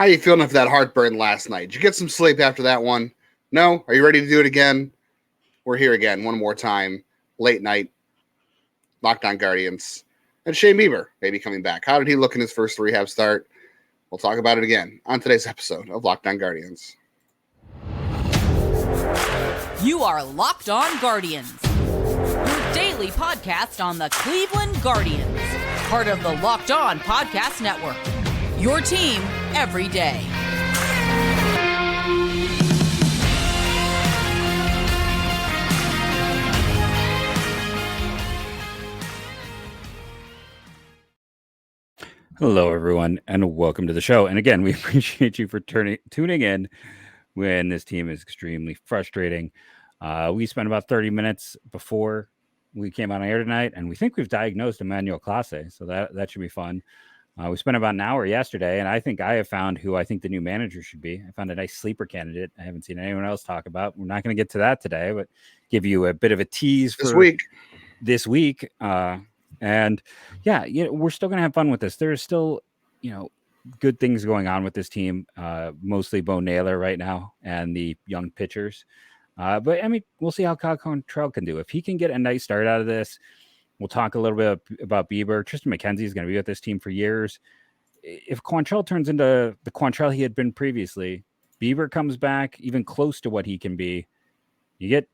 How you feeling after that heartburn last night? Did you get some sleep after that one? No? Are you ready to do it again? We're here again, one more time. Late night. Lockdown Guardians. And Shane Bieber maybe coming back. How did he look in his first rehab start? We'll talk about it again on today's episode of Lockdown Guardians. You are Locked On Guardians, your daily podcast on the Cleveland Guardians, part of the Locked On Podcast Network, your team every day. Hello, everyone, and welcome to the show. And again, we appreciate you for tuning in when this team is extremely frustrating. We spent about 30 minutes before we came on air tonight, and we think we've diagnosed Emmanuel Clase, so that should be fun. We spent about an hour yesterday, and I think I have found who I think the new manager should be. I found a nice sleeper candidate I haven't seen anyone else talk about. We're not going to get to that today, but give you a bit of a tease for this week. And yeah, we're still going to have fun with this. There's still, good things going on with this team, mostly Bo Naylor right now and the young pitchers. But I mean, we'll see how Kyle Quantrill can do. If he can get a nice start out of this, we'll talk a little bit about Bieber. Tristan McKenzie is going to be with this team for years. If Quantrill turns into the Quantrill he had been previously, Bieber comes back even close to what he can be. You get,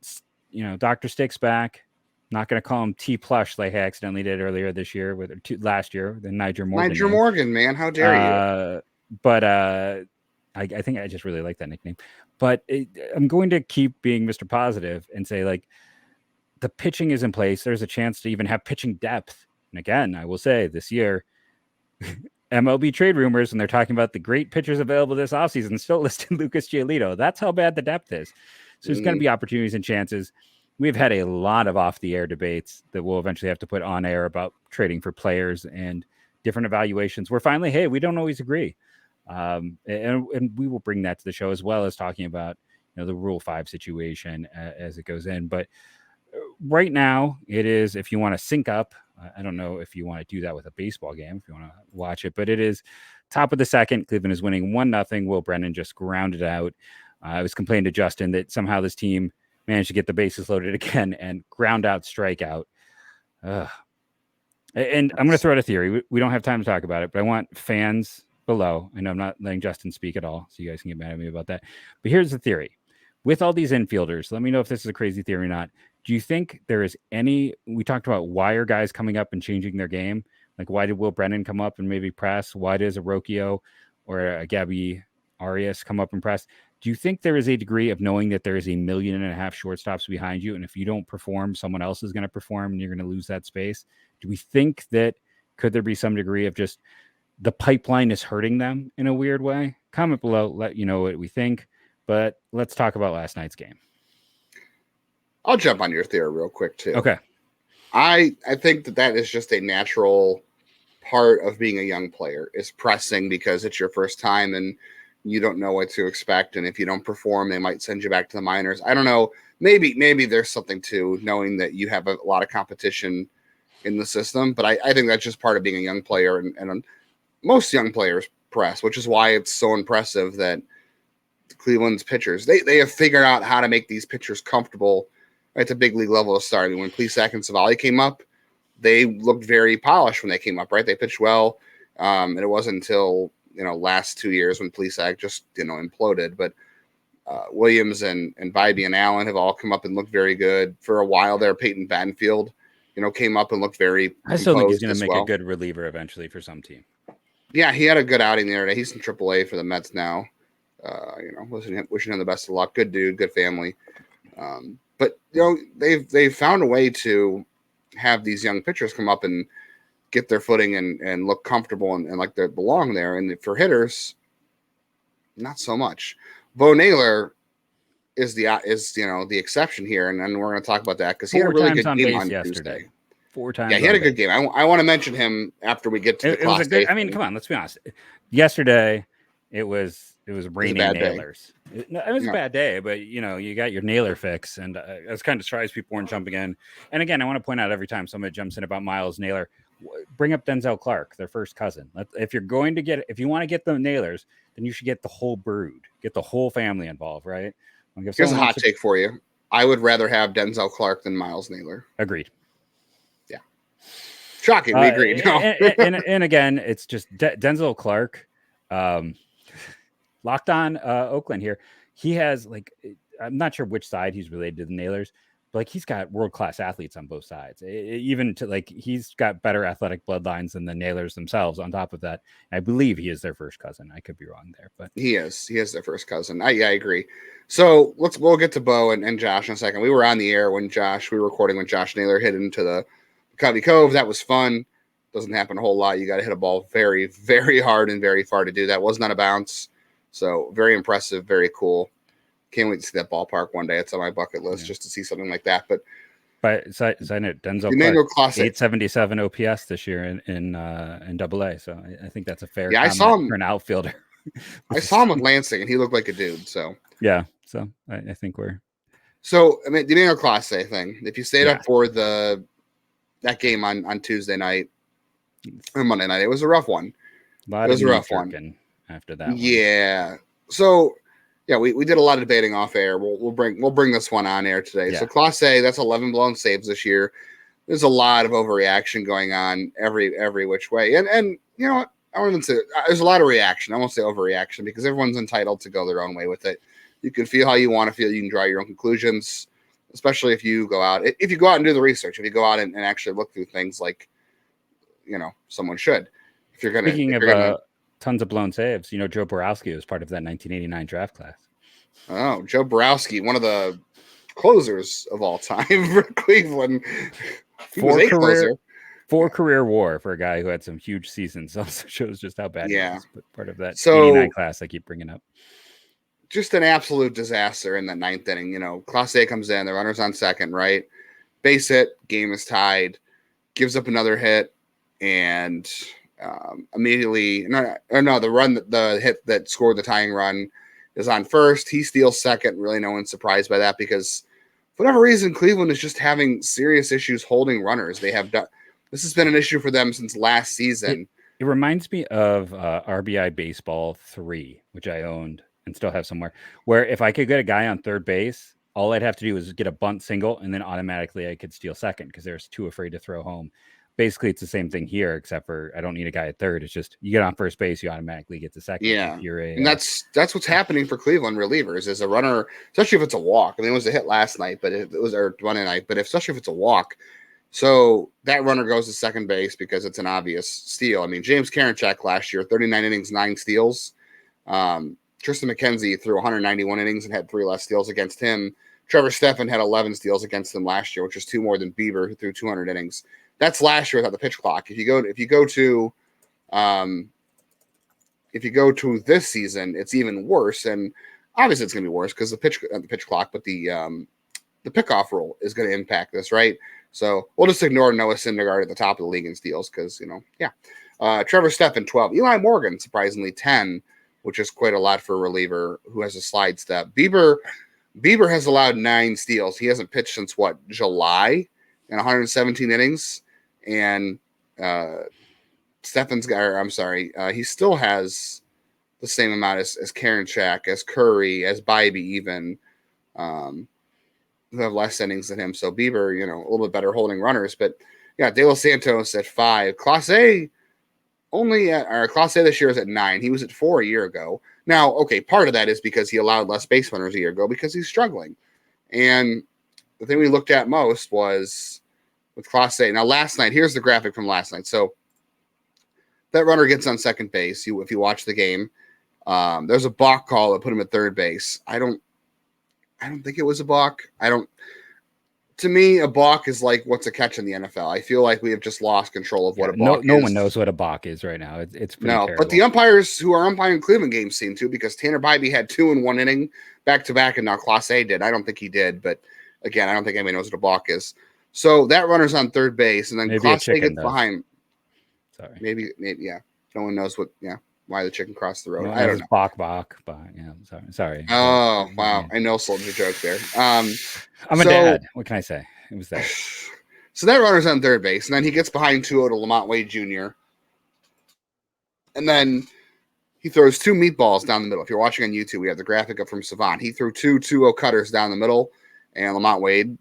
Dr. Sticks back. Not going to call him T Plush like I accidentally did earlier this year last year. The Niger Morgan. Niger Morgan, man, how dare you? But I think I just really like that nickname. But I'm going to keep being Mr. Positive and say the pitching is in place. There's a chance to even have pitching depth. And again, I will say this year, MLB trade rumors, and they're talking about the great pitchers available this offseason, still listed Lucas Giolito. That's how bad the depth is. So there's going to be opportunities and chances. We've had a lot of off-the-air debates that we'll eventually have to put on air about trading for players and different evaluations where finally, hey, we don't always agree. And we will bring that to the show as well as talking about the Rule 5 situation as it goes in. But right now, it is, if you want to sync up, I don't know if you want to do that with a baseball game, if you want to watch it, but it is top of the second. Cleveland is winning 1-0. Will Brennan just grounded out. I was complaining to Justin that somehow this team managed to get the bases loaded again and ground out strikeout. And I'm going to throw out a theory. We don't have time to talk about it, but I want fans below. I know I'm not letting Justin speak at all, so you guys can get mad at me about that. But here's the theory. With all these infielders, let me know if this is a crazy theory or not. Do you think there is we talked about why are guys coming up and changing their game? Like why did Will Brennan come up and maybe press? Why does a Rocchio or a Gabby Arias come up and press? Do you think there is a degree of knowing that there is 1.5 million shortstops behind you, and if you don't perform, someone else is going to perform, and you're going to lose that space? Do we think that could there be some degree of just the pipeline is hurting them in a weird way? Comment below, let you know what we think. But let's talk about last night's game. I'll jump on your theory real quick too. Okay. I think that is just a natural part of being a young player is pressing because it's your first time and you don't know what to expect, and if you don't perform, they might send you back to the minors. I don't know. Maybe there's something to knowing that you have a lot of competition in the system, but I think that's just part of being a young player, and most young players press, which is why it's so impressive that Cleveland's pitchers they have figured out how to make these pitchers comfortable at the big league level to start. I mean, when Plesac and Savali came up, they looked very polished when they came up, right? They pitched well, and it wasn't until last 2 years when Plesac just, imploded. But Williams and Vibey and Allen have all come up and looked very good. For a while there, Peyton Banfield, came up and looked very I still think he's going to make a good reliever eventually for some team. Yeah, he had a good outing the other day. He's in AAA for the Mets now. Wishing him the best of luck. Good dude, good family. But, they've found a way to have these young pitchers come up and get their footing and look comfortable and like they belong there. And for hitters, not so much. Bo Naylor is the exception here, and then we're going to talk about that because he had a really good game on yesterday. 4 times. Yeah, he had a good game. I want to mention him after we get to the Class A. I mean, come on, let's be honest. Yesterday, it was raining Nailers. It was a bad day, but you got your Naylor fix, and I was kind of surprised people weren't jumping in. And again, I want to point out every time somebody jumps in about Miles Naylor, bring up Denzel Clark, their first cousin. If you want to get the Naylors, then you should get the whole brood, get the whole family involved, right? Here's a hot take for you. I would rather have Denzel Clark than Miles Naylor. Agreed. Yeah. Shocking. We agreed. No. and again, it's just Denzel Clark, locked on Oakland here. He has I'm not sure which side he's related to the Naylors, but he's got world-class athletes on both sides. Even to he's got better athletic bloodlines than the Naylors themselves. On top of that, I believe he is their first cousin. I could be wrong there, but he is their first cousin. I agree. So we'll get to Bo and Josh in a second. We were on the air we were recording when Josh Naylor hit into the Covey Cove. That was fun. Doesn't happen a whole lot. You got to hit a ball very, very hard and very far to do that. Was not a bounce. So very impressive, very cool. Can't wait to see that ballpark one day. It's on my bucket list just to see something like that. But side note, Denzel Emmanuel Clark, Clase, 877 OPS this year in AA. So I think that's a fair. Yeah, I saw him for an outfielder. I saw him with Lansing, and he looked like a dude. So yeah, so I think we're. So the Emmanuel Clase thing. If you stayed up for that game on Tuesday night or Monday night, it was a rough one. It was a rough one. After that, yeah. So. Yeah, we did a lot of debating off air. We'll bring this one on air today. Yeah. So Clase, that's 11 blown saves this year. There's a lot of overreaction going on every which way. And you know what? I won't even say there's a lot of reaction. I won't say overreaction because everyone's entitled to go their own way with it. You can feel how you want to feel. You can draw your own conclusions, especially if you go out and do the research. If you go out and actually look through things like someone should. If you're gonna Speaking of tons of blown saves. Joe Borowski was part of that 1989 draft class. Oh, Joe Borowski, one of the closers of all time for Cleveland. Four career WAR for a guy who had some huge seasons. Also shows just how bad he was. But part of that 89 class I keep bringing up. Just an absolute disaster in that ninth inning. Clase comes in, the runner's on second, right? Base hit, game is tied, gives up another hit, and immediately the hit that scored the tying run is on first. He steals second. Really no one's surprised by that because for whatever reason Cleveland is just having serious issues holding runners. This has been an issue for them since last season. It reminds me of RBI Baseball 3, which I owned and still have somewhere, where if I could get a guy on third base, all I'd have to do is get a bunt single and then automatically I could steal second because they're too afraid to throw home. Basically, it's the same thing here, except for I don't need a guy at third. It's just you get on first base, you automatically get to second. Yeah, and that's what's happening for Cleveland relievers is a runner, especially if it's a walk. I mean, it was a hit last night, but it was Monday night. But especially if it's a walk, so that runner goes to second base because it's an obvious steal. I mean, James Karinchak last year, 39 innings, 9 steals. Tristan McKenzie threw 191 innings and had 3 less steals against him. Trevor Stephan had 11 steals against him last year, which is 2 more than Bieber, who threw 200 innings. That's last year without the pitch clock. If you go to this season, it's even worse. And obviously it's going to be worse because the pitch clock, but the pickoff rule is going to impact this, right? So we'll just ignore Noah Syndergaard at the top of the league in steals because, Trevor Stephan, 12. Eli Morgan, surprisingly, 10, which is quite a lot for a reliever who has a slide step. Bieber has allowed 9 steals. He hasn't pitched since, July in 117 innings. And Stefan's guy, he still has the same amount as Karinchak, as Curry, as Bybee even, who have less innings than him. So Bieber, a little bit better holding runners. But yeah, De Los Santos at 5. Clase Clase this year is at 9. He was at 4 a year ago. Now, okay, part of that is because he allowed less base runners a year ago because he's struggling. And the thing we looked at most was with Clase. Now, last night, here's the graphic from last night. So that runner gets on second base. If you watch the game, there's a balk call that put him at third base. I don't think it was a balk. To me, a balk is like what's a catch in the NFL. I feel like we have just lost control of what a balk is. No one knows what a balk is right now. It's pretty terrible. But the umpires who are umpiring Cleveland games seem to, because Tanner Bybee had 2 in 1 inning back to back, and now Clase did. I don't think he did, but again, I don't think anybody knows what a balk is. So that runner's on third base, and then Clase gets behind. Sorry. Maybe, yeah. No one knows why the chicken crossed the road. No, I don't know. Bok, but yeah, sorry. Oh, wow. I know sold your joke there. I'm a dad. What can I say? It was that. So that runner's on third base, and then he gets behind 2-0 to Lamont Wade Jr. And then he throws 2 meatballs down the middle. If you're watching on YouTube, we have the graphic up from Savant. He threw 2 2-0 cutters down the middle, and Lamont Wade,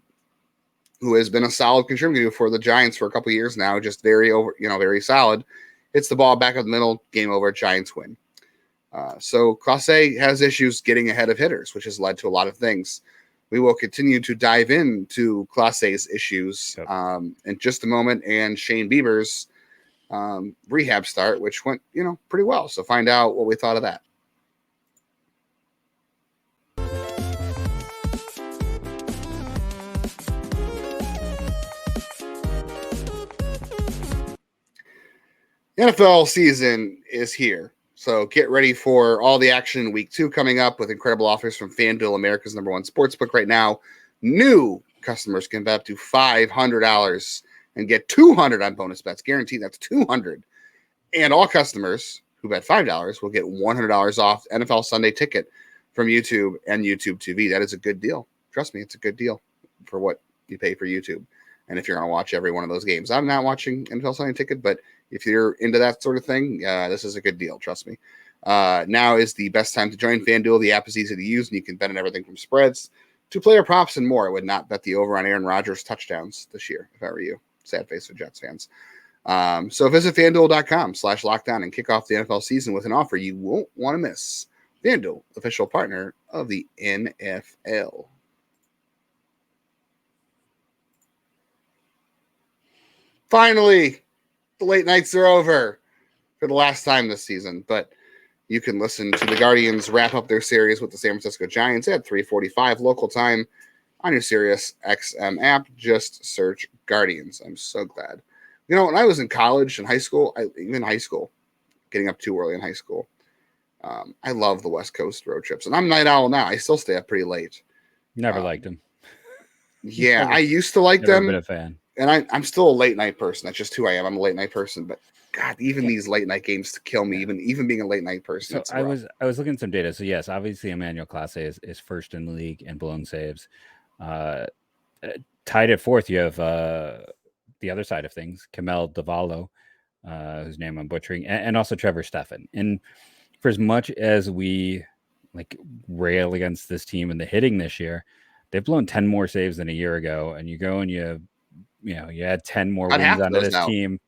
who has been a solid contributor for the Giants for a couple years now, just very solid, hits the ball back up the middle, game over, Giants win. So Clase has issues getting ahead of hitters, which has led to a lot of things. We will continue to dive into Clase's issues in just a moment, and Shane Bieber's rehab start, which went, pretty well. So find out what we thought of that. The NFL season is here. So get ready for all the action in week 2 coming up with incredible offers from FanDuel, America's #1 sportsbook right now. New customers can bet up to $500 and get $200 on bonus bets. Guaranteed, that's $200. And all customers who bet $5 will get $100 off NFL Sunday ticket from YouTube and YouTube TV. That is a good deal. Trust me, it's a good deal for what you pay for YouTube. And if you're going to watch every one of those games, I'm not watching NFL Sunday ticket, but if you're into that sort of thing, this is a good deal. Trust me. Now is the best time to join FanDuel. The app is easy to use, and you can bet on everything from spreads to player props and more. I would not bet the over on Aaron Rodgers touchdowns this year if I were you. Sad face for Jets fans. So visit FanDuel.com/lockdown and kick off the NFL season with an offer you won't want to miss. FanDuel, official partner of the NFL. Finally, the late nights are over for the last time this season, but you can listen to the Guardians wrap up their series with the San Francisco Giants at 3:45 local time on your Sirius XM app. Just search Guardians. I'm so glad. When I was in college and high school, getting up too early in high school, I love the West Coast road trips. And I'm a night owl now. I still stay up pretty late. Never liked them. Yeah, I used to like them. Never been a fan. And I'm still a late night person. That's just who I am. I'm a late night person. But God, even these late night games kill me. Even being a late night person. So I was looking at some data. So yes, obviously Emmanuel Clase is first in the league in blown saves. Tied at fourth, you have the other side of things, Kamel Davallo, whose name I'm butchering, and also Trevor Stephan. And for as much as we rail against this team and the hitting this year, they've blown 10 more saves than a year ago. And you go and you add 10 more wins onto this team,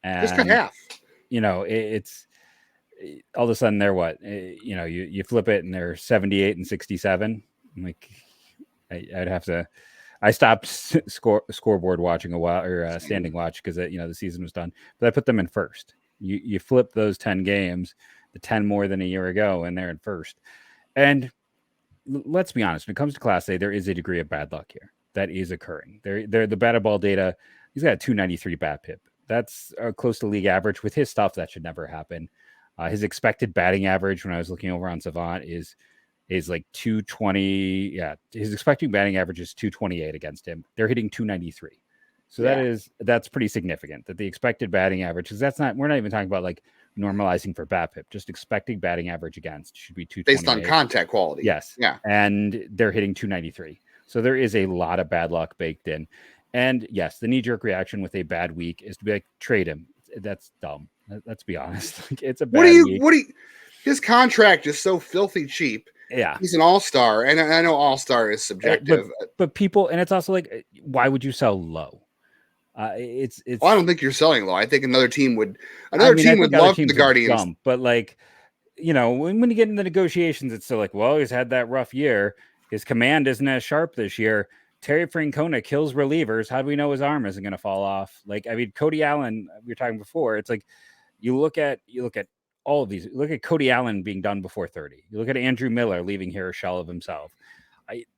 and just got half. It's all of a sudden they're what? You flip it and they're 78 and 67. I'd have to. I stopped scoreboard watching a while, or standing watch, because the season was done. But I put them in first. You flip those 10 games, the 10 more than a year ago, and they're in first. And let's be honest, when it comes to Class A, there is a degree of bad luck here that is occurring. They're the batted ball data. He's got a 293 bat pip. That's close to league average. With his stuff, that should never happen. His expected batting average, when I was looking over on Savant, is like 220. Yeah, his expected batting average is 228 against him. They're hitting 293. So that's pretty significant, that the expected batting average, because we're not even talking about normalizing for bat pip, just expecting batting average against should be 228. Based on contact quality. Yes. Yeah. And they're hitting 293. So there is a lot of bad luck baked in. And yes, the knee-jerk reaction with a bad week is to be trade him. That's dumb. Let's be honest. It's a bad week. His contract is so filthy cheap. Yeah. He's an all-star, and I know all-star is subjective. But people, and it's also why would you sell low? Well, I don't think you're selling low. I think another team would love the Guardians. Dumb, but when you get into the negotiations, it's still he's had that rough year. His command isn't as sharp this year. Terry Francona kills relievers. How do we know his arm isn't going to fall off? Cody Allen, we were talking before. It's you look at all of these. Look at Cody Allen being done before 30. You look at Andrew Miller leaving here a shell of himself.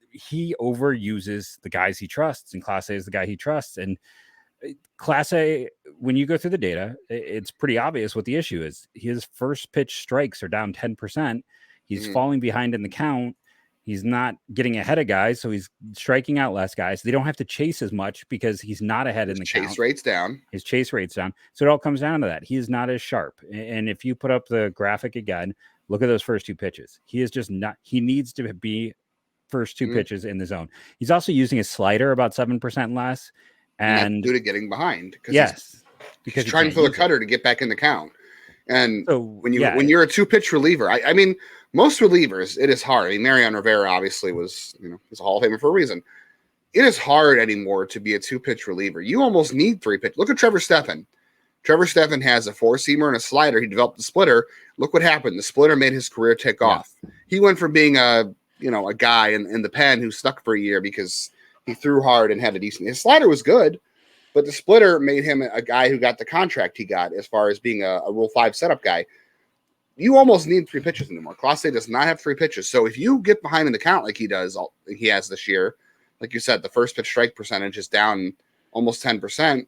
He overuses the guys he trusts, and Clase is the guy he trusts. And Clase, when you go through the data, it's pretty obvious what the issue is. His first pitch strikes are down 10%. He's falling behind in the count. He's not getting ahead of guys, so he's striking out less guys. They don't have to chase as much because he's not ahead in the count. Chase rate's down. His chase rate's down. So it all comes down to that. He is not as sharp. And if you put up the graphic again, look at those first two pitches. He is just not. He needs to be first two pitches in the zone. He's also using his slider about 7% less. And that's And due to getting behind because yes, he's he trying to can't throw the use it. cutter to get back in the count. And So when you're a 2-pitch reliever, I mean, most relievers, it is hard. I mean, Mariano Rivera obviously was a Hall of Famer for a reason. It is hard anymore to be a 2-pitch reliever. You almost need 3-pitch. Look at Trevor Stephan. Trevor Stephan has a 4-seamer and a slider. He developed the splitter. Look what happened. The splitter made his career take off. He went from being a guy in the pen who stuck for a year because he threw hard and had a decent. His slider was good, but the splitter made him a guy who got the contract he got as far as being a Rule 5 setup guy. You almost need 3 pitches anymore. Clase does not have 3 pitches. So if you get behind in the count like he has this year, like you said, the first pitch strike percentage is down almost 10%.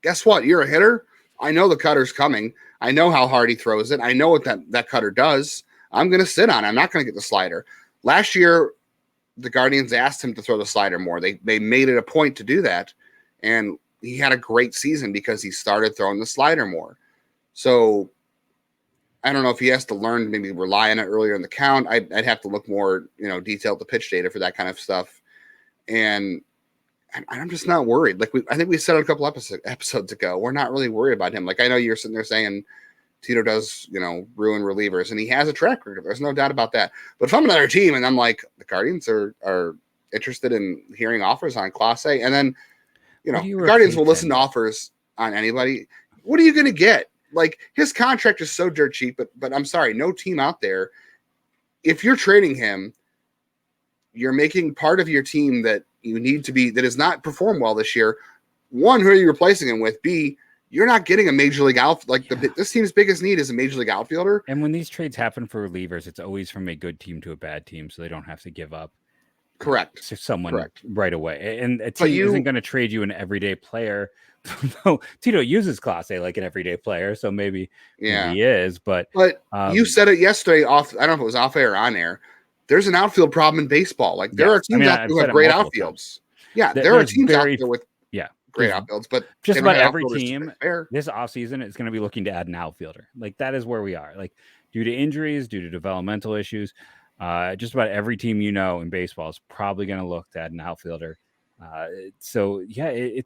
Guess what? You're a hitter. I know the cutter's coming. I know how hard he throws it. I know what that cutter does. I'm going to sit on it. I'm not going to get the slider. Last year, the Guardians asked him to throw the slider more. They made it a point to do that. And he had a great season because he started throwing the slider more. So I don't know if he has to learn to maybe rely on it earlier in the count. I'd have to look more, detailed the pitch data for that kind of stuff. And I'm just not worried. Like I think we said it a couple episodes ago. We're not really worried about him. Like I know you're sitting there saying Tito does, ruin relievers, and he has a track record. There's no doubt about that. But if I'm another team and I'm like, the Guardians are interested in hearing offers on Clase, and then, the Guardians will listen to offers on anybody. What are you going to get? Like his contract is so dirt cheap, but I'm sorry, no team out there. If you're trading him, you're making part of your team that you need to be, that has not performed well this year. One, who are you replacing him with? B, you're not getting a major league this team's biggest need is a major league outfielder. And when these trades happen for relievers, it's always from a good team to a bad team, so they don't have to give up. Correct. To someone right away. And a team isn't going to trade you an everyday player. No, Tito uses Clase like an everyday player, so maybe he is. But you said it yesterday off. I don't know if it was off air or on air. There's an outfield problem in baseball. Like there are teams out there who have great outfields. Yeah, there are teams out there with great outfields, but just about every team this offseason is going to be looking to add an outfielder. Like that is where we are. Like due to injuries, due to developmental issues, just about every team in baseball is probably going to look to add an outfielder. It's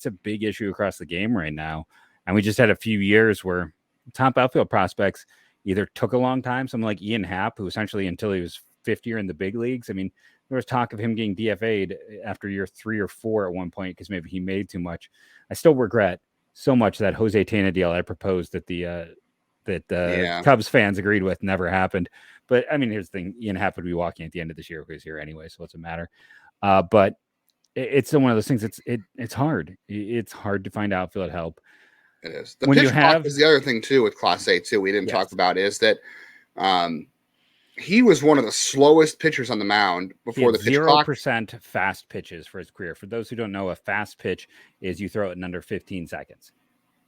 a big issue across the game right now. And we just had a few years where top outfield prospects either took a long time, someone like Ian Happ, who essentially until he was 50 in the big leagues. I mean, there was talk of him getting DFA'd after year 3 or 4 at one point because maybe he made too much. I still regret so much that Jose Tena deal I proposed that the Cubs fans agreed with never happened. But I mean, here's the thing: Ian Happ would be walking at the end of this year if he was here anyway, so what's it matter? But it's one of those things. It's hard. It's hard to find outfield help. It is. The pitch clock is the other thing too with Clase too. We didn't talk about is that he was one of the slowest pitchers on the mound before the pitch clock. 0% fast pitches for his career. For those who don't know, a fast pitch is you throw it in under 15 seconds.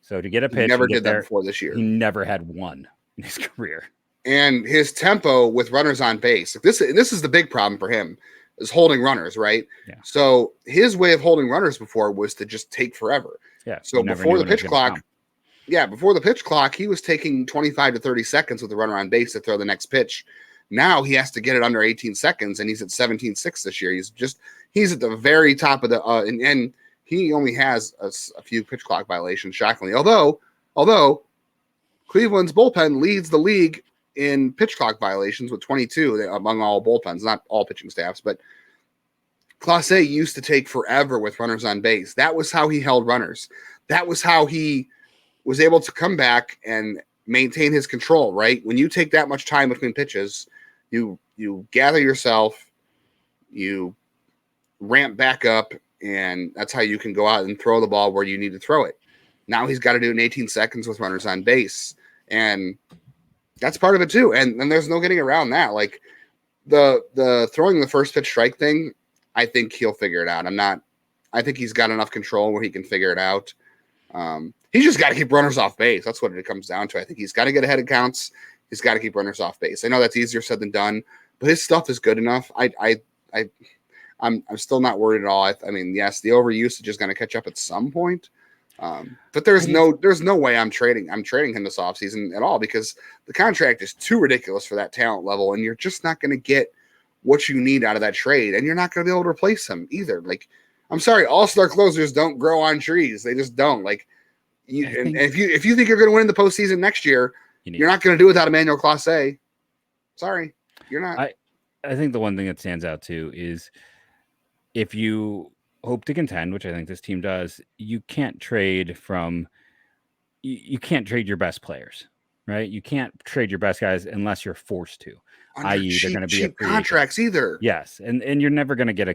So to get a pitch, he never did that before this year. He never had one in his career. And his tempo with runners on base, this is the big problem for him, is holding runners, right? Yeah. So his way of holding runners before was to just take forever. Yeah. So before the pitch clock, he was taking 25 to 30 seconds with the runner on base to throw the next pitch. Now he has to get it under 18 seconds, and he's at 17.6 this year. He's at the very top of the and he only has a few pitch clock violations, shockingly. Although Cleveland's bullpen leads the league in pitch clock violations with 22 among all bullpens, not all pitching staffs, but Clase used to take forever with runners on base. That was how he held runners. That was how he was able to come back and maintain his control, right? When you take that much time between pitches, you gather yourself, you ramp back up, and that's how you can go out and throw the ball where you need to throw it. Now he's got to do it in 18 seconds with runners on base, and that's part of it too. And there's no getting around that. Like the throwing the first pitch strike thing, I think he'll figure it out. I think he's got enough control where he can figure it out. He's just got to keep runners off base. That's what it comes down to. I think he's got to get ahead of counts. He's got to keep runners off base. I know that's easier said than done, but his stuff is good enough. I'm still not worried at all. I mean, yes, the overusage is going to catch up at some point. But there's no way I'm trading him this offseason at all, because the contract is too ridiculous for that talent level, and you're just not going to get what you need out of that trade, and you're not going to be able to replace him either. Like, I'm sorry, all-star closers don't grow on trees. They just don't. Like, if you think you're going to win in the postseason next year, you're not going to do without Emmanuel Clase. Sorry, you're not. I think the one thing that stands out too is if you hope to contend, which I think this team does, you can't trade your best players, right? You can't trade your best guys unless you're forced to. I.e., they're going to be cheap contracts either. Yes, and you're never going to get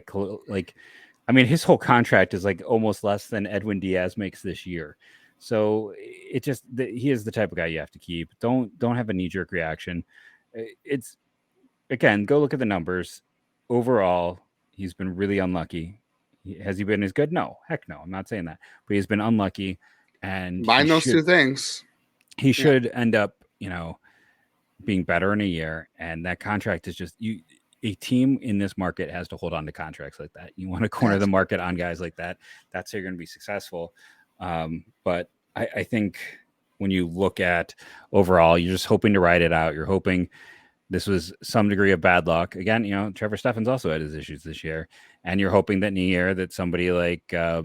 his whole contract is like almost less than Edwin Diaz makes this year. So it just he is the type of guy you have to keep. Don't have a knee-jerk reaction. It's again, go look at the numbers. Overall, he's been really unlucky. Has he been as good? No, heck no. I'm not saying that, but he's been unlucky. And combine those two things, he should end up, being better in a year. And that contract is just a team in this market has to hold on to contracts like that. You want to corner the market on guys like that. That's how you're going to be successful. But I think when you look at overall, you're just hoping to ride it out. You're hoping this was some degree of bad luck. Again, Trevor Steffens also had his issues this year. And you're hoping that in a year that somebody like, I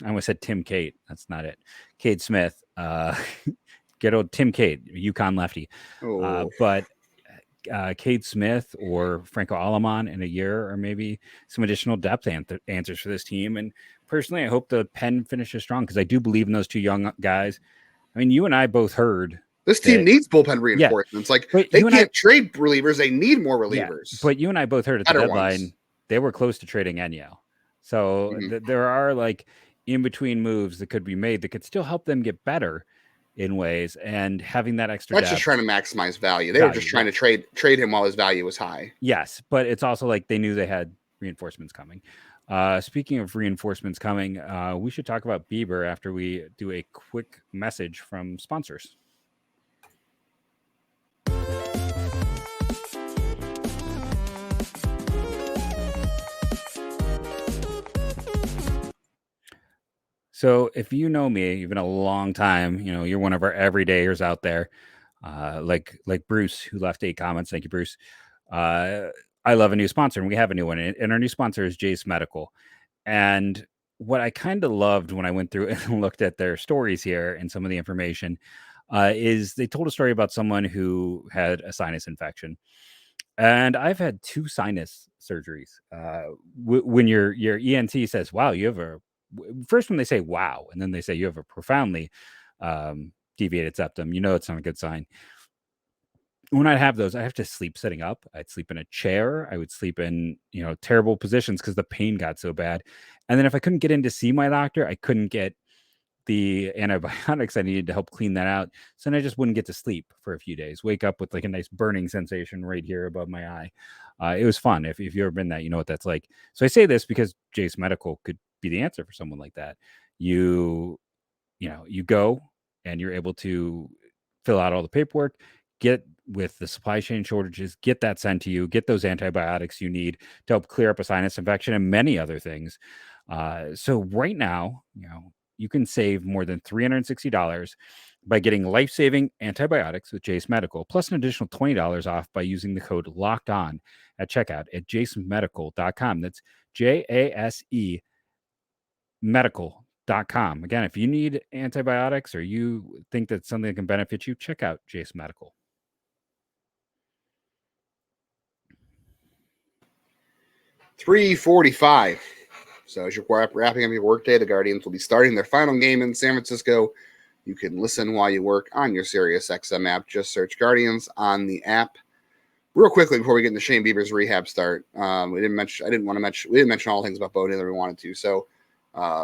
almost said Tim Cate. That's not it. Cade Smith. Get old Tim Cate, UConn lefty. But Cade Smith or Franco Alaman in a year, or maybe some additional depth answers for this team. And personally, I hope the pen finishes strong because I do believe in those two young guys. I mean, you and I both heard this team needs bullpen reinforcements. They can't trade relievers; they need more relievers. Yeah, but you and I both heard at the deadline they were close to trading Enyo. So there are in between moves that could be made that could still help them get better in ways, and having that extra that's just trying to maximize value. They were just trying to trade him while his value was high. Yes, but it's also like they knew they had reinforcements coming. Speaking of reinforcements coming, we should talk about Bieber after we do a quick message from sponsors. So if you know me, you've been a long time, you're one of our everydayers out there, like Bruce, who left 8 comments. Thank you, Bruce. I love a new sponsor, and we have a new one. And our new sponsor is Jase Medical. And what I kind of loved when I went through and looked at their stories here and some of the information is they told a story about someone who had a sinus infection. And I've had 2 sinus surgeries. When your ENT says, wow, you have first when they say wow, and then they say you have a profoundly deviated septum, it's not a good sign. When I have those, I have to sleep sitting up. I'd sleep in a chair. I would sleep in, terrible positions because the pain got so bad. And then if I couldn't get in to see my doctor, I couldn't get the antibiotics I needed to help clean that out. So then I just wouldn't get to sleep for a few days. Wake up with a nice burning sensation right here above my eye. It was fun. If you've ever been that, you know what that's like. So I say this because Jase Medical could be the answer for someone like that. You go and you're able to fill out all the paperwork, get with the supply chain shortages, get that sent to you, get those antibiotics you need to help clear up a sinus infection and many other things. So right now, you can save more than $360 by getting life-saving antibiotics with Jase Medical, plus an additional $20 off by using the code LOCKEDON at checkout at jasemedical.com. That's JASE medical.com. Again, if you need antibiotics or you think that's something that can benefit you, check out Jase Medical. $3:45. So as you're wrapping up your workday, the Guardians will be starting their final game in San Francisco. You can listen while you work on your SiriusXM app. Just search Guardians on the app. Real quickly before we get into Shane Bieber's rehab start, we didn't mention all things about Bo Naylor we wanted to. So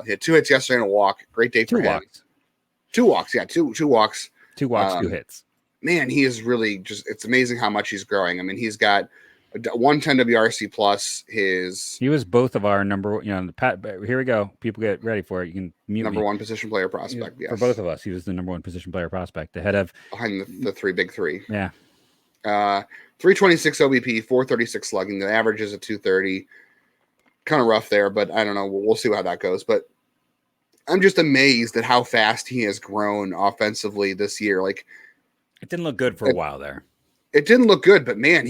he had 2 hits yesterday and a walk. Great day for him. Walks. 2 walks, yeah, two walks. 2 walks, 2 hits. Man, he is really it's amazing how much he's growing. I mean, he's got 110 WRC plus. He was both of our number, here we go. People get ready for it. You can mute number 1 position player prospect. Yes. For both of us, he was the number 1 position player prospect ahead of behind the 3 big 3. Yeah. 326 OBP, 436 slugging. The average is a 230. Kind of rough there, but I don't know. We'll see how that goes. But I'm just amazed at how fast he has grown offensively this year. It didn't look good for a while there. It didn't look good, but man,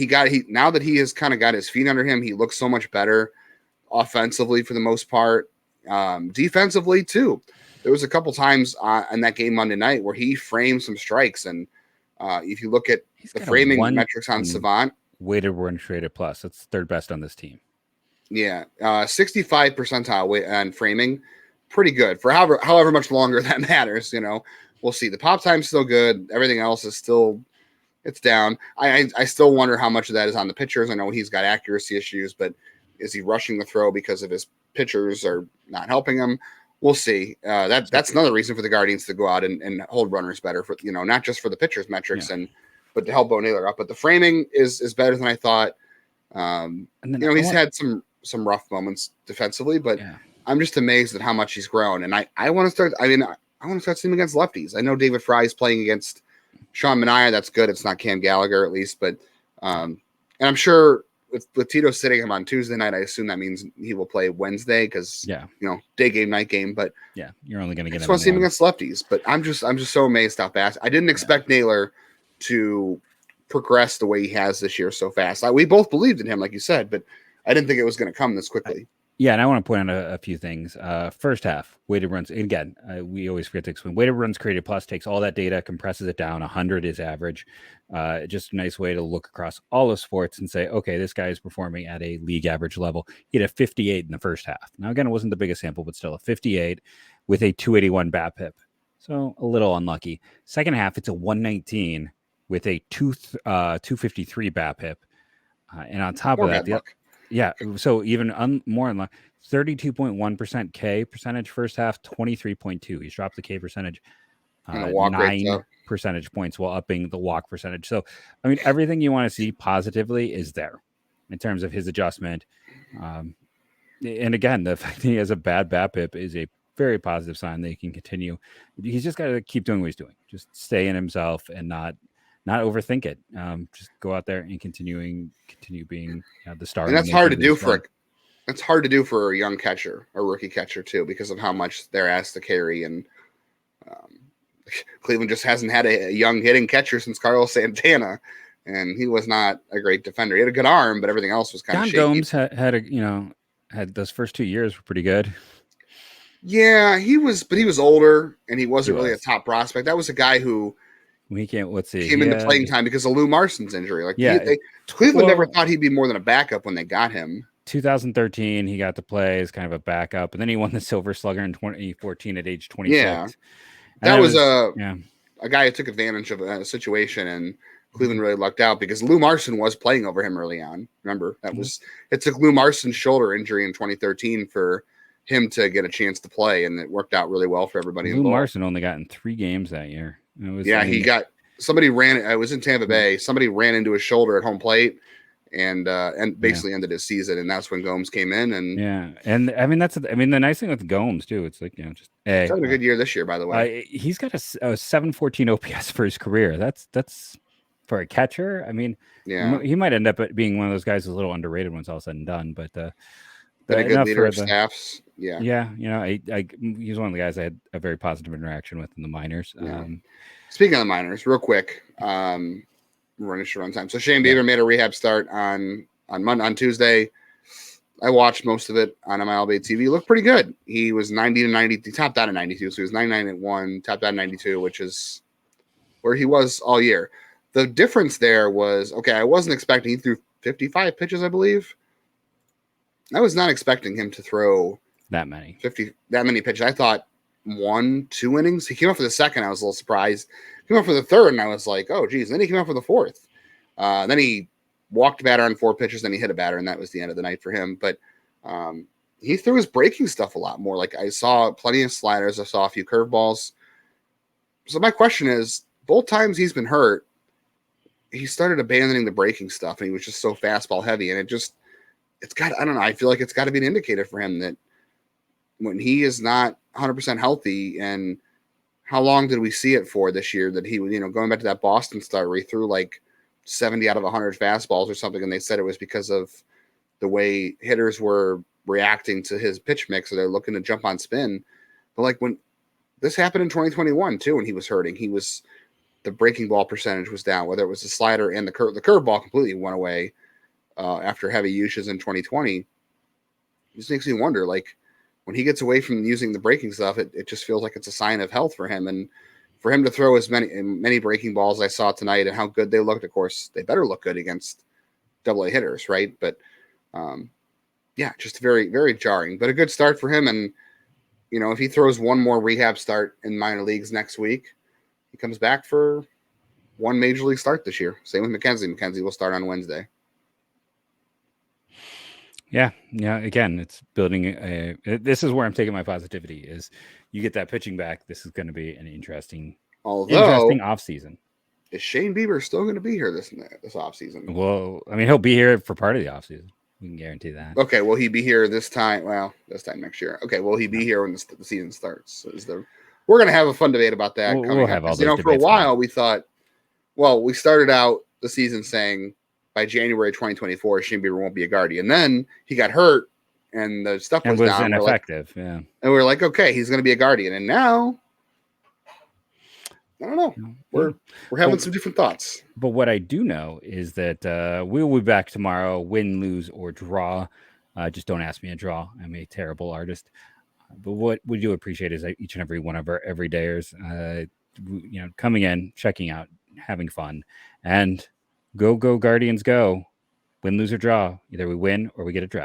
now that he has kind of got his feet under him, he looks so much better. offensively for the most part, defensively too. There was a couple times in that game Monday night where he framed some strikes, and if you look at the framing metrics on Savant, weighted runs created plus, that's third best on this team. Yeah, 65 percentile on framing, pretty good for however much longer that matters. We'll see. The pop time's still good. Everything else is still, it's down. I still wonder how much of that is on the pitchers. I know he's got accuracy issues, but is he rushing the throw because of his pitchers are not helping him? We'll see. That's another reason for the Guardians to go out and hold runners better for, not just for the pitchers metrics but to help Bo Naylor up. But the framing is better than I thought. And then he's had some rough moments defensively, but I'm just amazed at how much he's grown. And I want to start. I want to start seeing him against lefties. I know David Fry's playing against Sean Manaea. That's good. It's not Cam Gallagher at least, but and I'm sure with Tito sitting him on Tuesday night, I assume that means he will play Wednesday because day game, night game. But you're only going to get. I just want to see him against lefties. But I'm just so amazed how fast. I didn't expect Naylor to progress the way he has this year so fast. We both believed in him, like you said, but I didn't think it was going to come this quickly. And I want to point out a few things. First half, weighted runs. Again, we always forget to explain. Weighted runs created plus takes all that data, compresses it down. 100 is average. Just a nice way to look across all of sports and say, okay, this guy is performing at a league average level. He had a 58 in the first half. Now, again, it wasn't the biggest sample, but still a 58 with a 281 BAPIP. So a little unlucky. Second half, it's a 119 with a 253 BAPIP. And on top of that, so even more in 32.1% K percentage first half, 23.2. He's dropped the K percentage 9 percentage points while upping the walk percentage. So, everything you want to see positively is there in terms of his adjustment. And again, the fact that he has a bad BAPIP is a very positive sign that he can continue. He's just got to keep doing what he's doing. Just stay in himself and not overthink it. Just go out there and continue being the star. And that's hard to do it's hard to do for a young catcher, a rookie catcher too, because of how much they're asked to carry. And Cleveland just hasn't had a young hitting catcher since Carlos Santana, and he was not a great defender. He had a good arm, but everything else was kind of shaky. Gomes had those first 2 years were pretty good. Yeah, he was older, and he wasn't really a top prospect. That was a guy who came into playing time because of Lou Marson's injury. Cleveland never thought he'd be more than a backup when they got him. 2013, he got to play as kind of a backup, and then he won the Silver Slugger in 2014 at age 26. Yeah, that was a guy who took advantage of a situation, and Cleveland really lucked out because Lou Marson was playing over him early on. Remember, it took Lou Marson's shoulder injury in 2013 for him to get a chance to play, and it worked out really well for everybody. Lou Marson only got in 3 games that year. He got somebody ran. I was in Tampa Bay. Somebody ran into his shoulder at home plate, and basically ended his season. And that's when Gomes came in. And that's the nice thing with Gomes too. It's like he's having a good year this year, by the way. He's got a 714 OPS for his career. That's for a catcher. He might end up being one of those guys who's a little underrated when it's all said and done. But a good leader of staffs. He's one of the guys I had a very positive interaction with in the minors. Speaking of the minors, real quick, we're running short on time. So Shane Bieber made a rehab start on Tuesday. I watched most of it on MLB TV. Looked pretty good. He was 90 to 90. He topped out at 92, so he was 99 at 1, topped out at 92, which is where he was all year. The difference there was, I wasn't expecting he threw 55 pitches, I believe. I was not expecting him to throw that many pitches. I thought 1-2 innings. He came up for the second. I was a little surprised. He came up for the third, and I was like, oh, geez. And then he came up for the fourth. Then he walked a batter on 4 pitches. Then he hit a batter, and that was the end of the night for him. But he threw his breaking stuff a lot more. Like I saw plenty of sliders. I saw a few curveballs. So my question is, both times he's been hurt, he started abandoning the breaking stuff, and he was just so fastball heavy. And I don't know. I feel like it's got to be an indicator for him that when he is not 100% healthy, and how long did we see it for this year that he would, going back to that Boston start where he threw like 70 out of 100 fastballs or something. And they said it was because of the way hitters were reacting to his pitch mix. So they're looking to jump on spin. But like when this happened in 2021 too, when he was hurting, the breaking ball percentage was down, whether it was the slider and the curveball completely went away. After heavy uses in 2020. just makes me wonder, like, when he gets away from using the breaking stuff, it just feels like it's a sign of health for him. And for him to throw as many breaking balls I saw tonight and how good they looked, of course, they better look good against AA hitters, right? But yeah, just very, very jarring, but a good start for him. And, you know, if he throws one more rehab start in minor leagues next week, he comes back for one major league start this year. Same with McKenzie. McKenzie will start on Wednesday. Yeah. Again, it's building this is where I'm taking my positivity is you get that pitching back. This is going to be an interesting off season. Is Shane Bieber still going to be here this off season? Well, I mean, he'll be here for part of the off season. We can guarantee that. Okay. Will he be here this time? Well, this time next year. Okay. Will he be here when the season starts? We're going to have a fun debate about that. We'll have all those debates. For a while, we thought, well, we started out the season saying by January 2024, Shane Bieber won't be a Guardian. Then he got hurt and the stuff was down. Ineffective. Yeah. And we're like, okay, he's going to be a Guardian. And now, I don't know. We're having some different thoughts. But what I do know is that we will be back tomorrow, win, lose, or draw. Just don't ask me to draw. I'm a terrible artist. But what we do appreciate is each and every one of our everydayers, coming in, checking out, having fun, and go Guardians go. Win, lose, or draw. Either we win or we get a draw.